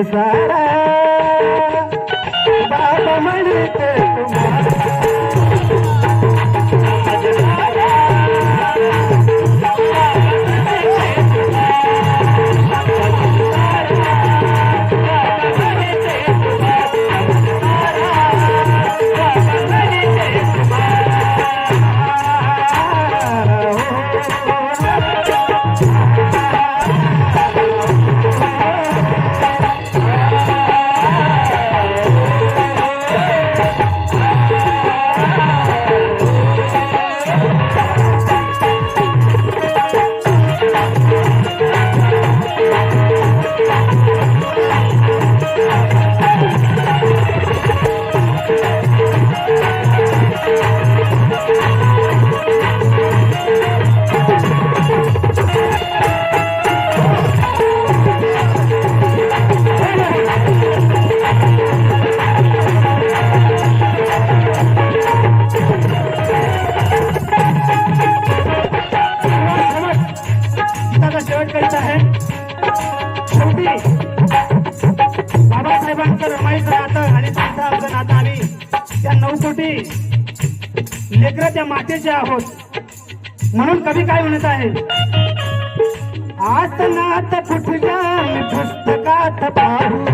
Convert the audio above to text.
सारा बाबा म्हणते तुम्हाला बाबासाहेबांचं रमाईचं नातं आणि त्यांचं आमचं नातं आम्ही त्या 9 कोटी लेकरं त्या मातेचे आहोत म्हणून कवी काय म्हणत आहे आज नात फुटल्या पुस्तकात पाहू